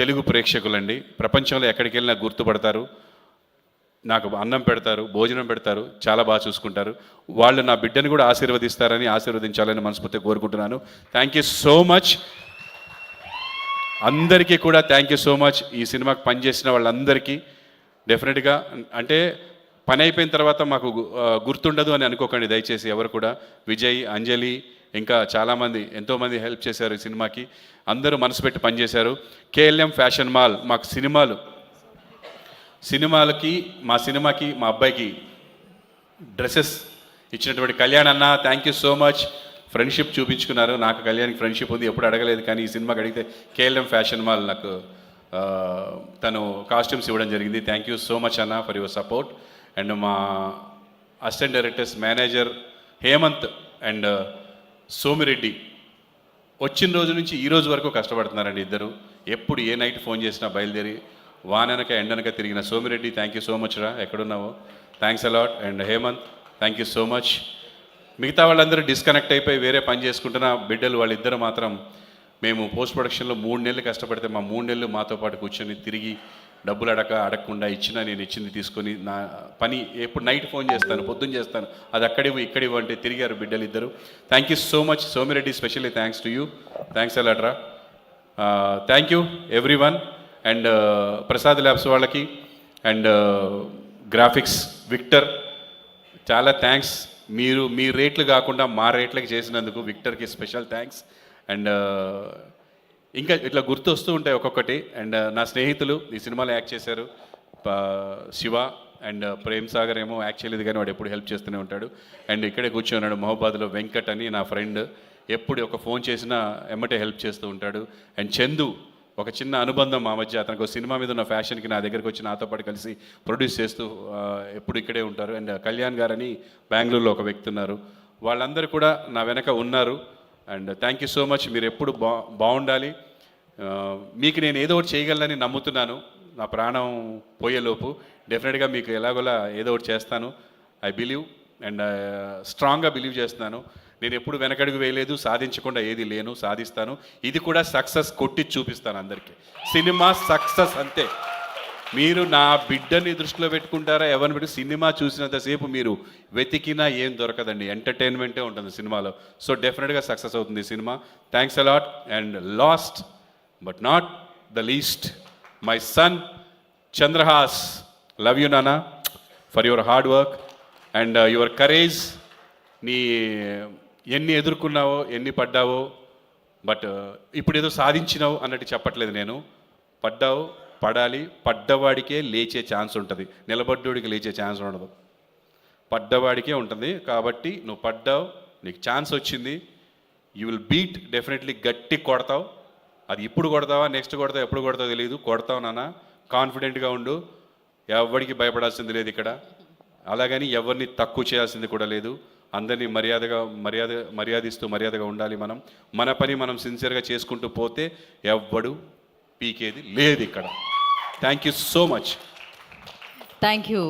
తెలుగు ప్రేక్షకులండి. ప్రపంచంలో ఎక్కడికి వెళ్ళినా గుర్తుపడతారు, నాకు అన్నం పెడతారు, భోజనం పెడతారు, చాలా బాగా చూసుకుంటారు. వాళ్ళు నా బిడ్డను కూడా ఆశీర్వదిస్తారని, ఆశీర్వదించాలని మనస్ఫూర్తిగా కోరుకుంటున్నాను. Thank you so much. అందరికీ కూడా థ్యాంక్ యూ సో మచ్. ఈ సినిమాకి పనిచేసిన వాళ్ళందరికీ డెఫినెట్గా, అంటే పని అయిపోయిన తర్వాత మాకు గుర్తుండదు అని అనుకోకండి దయచేసి ఎవరు కూడా. విజయ్, అంజలి, ఇంకా చాలామంది ఎంతోమంది హెల్ప్ చేశారు ఈ సినిమాకి. అందరూ మనసు పెట్టి పనిచేశారు. కేఎల్ఎం ఫ్యాషన్ మాల్ మాకు సినిమాలకి మా సినిమాకి మా అబ్బాయికి డ్రెస్సెస్ ఇచ్చినటువంటి కళ్యాణ్ అన్న, thank you so much. Friendship చూపించుకున్నారు. నాకు కళ్యాణ్కి ఫ్రెండ్షిప్ ఉంది, ఎప్పుడు అడగలేదు, కానీ ఈ సినిమాకి అడిగితే కేఎల్ఎం ఫ్యాషన్ మాల్ నాకు తను కాస్ట్యూమ్స్ ఇవ్వడం జరిగింది. థ్యాంక్ యూ సో మచ్ అన్న ఫర్ యువర్ సపోర్ట్. అండ్ మా assistant directors manager Hemanth and Somireddy వచ్చిన రోజు నుంచి ఈ రోజు వరకు కష్టపడుతున్నారండి ఇద్దరు. ఎప్పుడు ఏ నైట్ ఫోన్ చేసినా బయలుదేరి వాననక ఎండనక తిరిగిన Somireddy, thank you so much రా, ఎక్కడున్నావో, thanks a lot. And Hemanth, thank you so much. మిగతా వాళ్ళందరూ డిస్కనెక్ట్ అయిపోయి వేరే పని చేసుకుంటున్న బిడ్డలు వాళ్ళిద్దరు మాత్రం మేము పోస్ట్ ప్రొడక్షన్లో 3 నెలలు కష్టపడితే మా 3 నెలలు మాతో పాటు కూర్చొని తిరిగి డబ్బులు అడగకుండా ఇచ్చినా నేను ఇచ్చింది తీసుకొని నా పని ఎప్పుడు నైట్ ఫోన్ చేస్తాను, పొద్దున్న చేస్తాను, అది అక్కడివ్వు ఇక్కడివ్వు అంటే తిరిగారు బిడ్డలు ఇద్దరు. Thank you so much Somireddy, specially thanks to you. Thanks అలాట్రా. Thank you everyone. And Prasad labs వాళ్ళకి అండ్ గ్రాఫిక్స్ విక్టర్ చాలా థ్యాంక్స్. మీరు మీ రేట్లు కాకుండా మా రేట్లకి చేసినందుకు విక్టర్కి స్పెషల్ థ్యాంక్స్. అండ్ ఇంకా ఇట్లా గుర్తు వస్తూ ఉంటాయి ఒక్కొక్కటి. అండ్ నా స్నేహితులు ఈ సినిమాలో యాక్ట్ చేశారు, శివ అండ్ ప్రేమ్ సాగర్ ఏమో యాక్ట్ చేయలేదు కానీ వాడు ఎప్పుడు హెల్ప్ చేస్తూనే ఉంటాడు. అండ్ ఇక్కడే కూర్చున్నాడు మహబాద్లో వెంకట్ అని నా ఫ్రెండ్, ఎప్పుడు ఒక ఫోన్ చేసినా ఎమ్మటే హెల్ప్ చేస్తూ ఉంటాడు. అండ్ చందు, ఒక చిన్న అనుబంధం మా మధ్య, అతనికి ఒక సినిమా మీద ఉన్న ఫ్యాషన్కి నా దగ్గరికి వచ్చి నాతో పాటు కలిసి ప్రొడ్యూస్ చేస్తూ ఎప్పుడు ఇక్కడే ఉంటారు. అండ్ కళ్యాణ్ గారని బెంగళూరులో ఒక వ్యక్తి ఉన్నారు. వాళ్ళందరూ కూడా నా వెనక ఉన్నారు. And thank you so much. మీరు ఎప్పుడు బాగుండాలి. మీకు నేను ఏదో ఒకటి చేయగలనని నమ్ముతున్నాను. నా ప్రాణం పోయేలోపు డెఫినెట్గా మీకు ఎలాగోలా ఏదో ఒకటి చేస్తాను. ఐ బిలీవ్ అండ్ స్ట్రాంగ్గా బిలీవ్ చేస్తున్నాను. నేను ఎప్పుడు వెనకడుగు వేయలేదు, సాధించకుండా ఏది లేను, సాధిస్తాను. ఇది కూడా సక్సెస్ కొట్టి చూపిస్తాను అందరికీ. సినిమా సక్సెస్ అంతే. మీరు నా బిడ్డని దృష్టిలో పెట్టుకుంటారా ఎవరిని పెట్టి, సినిమా చూసినంతసేపు మీరు వెతికినా ఏం దొరకదండి, ఎంటర్టైన్మెంటే ఉంటుంది సినిమాలో. సో డెఫినెట్గా సక్సెస్ అవుతుంది ఈ సినిమా. Thanks a lot. And last but not the least, my son Chandrahas. Love you నానా for your hard work and your courage. నీ ఎన్ని ఎదుర్కొన్నావో, ఎన్ని పడ్డావో, బట్ ఇప్పుడు ఏదో సాధించినావు అన్నట్టు చెప్పట్లేదు నేను. పడ్డావు, పడాలి. పడ్డవాడికే లేచే ఛాన్స్ ఉంటుంది, నిలబడ్డోడికి లేచే ఛాన్స్ ఉండదు. పడ్డవాడికే ఉంటుంది. కాబట్టి నువ్వు పడ్డావు, నీకు ఛాన్స్ వచ్చింది, యూ విల్ బీట్. డెఫినెట్లీ గట్టి కొడతావు. అది ఇప్పుడు కొడతావా, నెక్స్ట్ కొడతావు, ఎప్పుడు కొడతావు తెలియదు, కొడతావు నాన్న. కాన్ఫిడెంట్గా ఉండు. ఎవరికి భయపడాల్సింది లేదు ఇక్కడ. అలాగని ఎవరిని తక్కువ చేయాల్సింది కూడా లేదు. అందరినీ మర్యాదిస్తూ మర్యాదగా ఉండాలి మనం. మన పని మనం సిన్సియర్గా చేసుకుంటూ పోతే ఎవ్వడు పీకేది లేదు ఇక్కడ. Thank you so much. Thank you.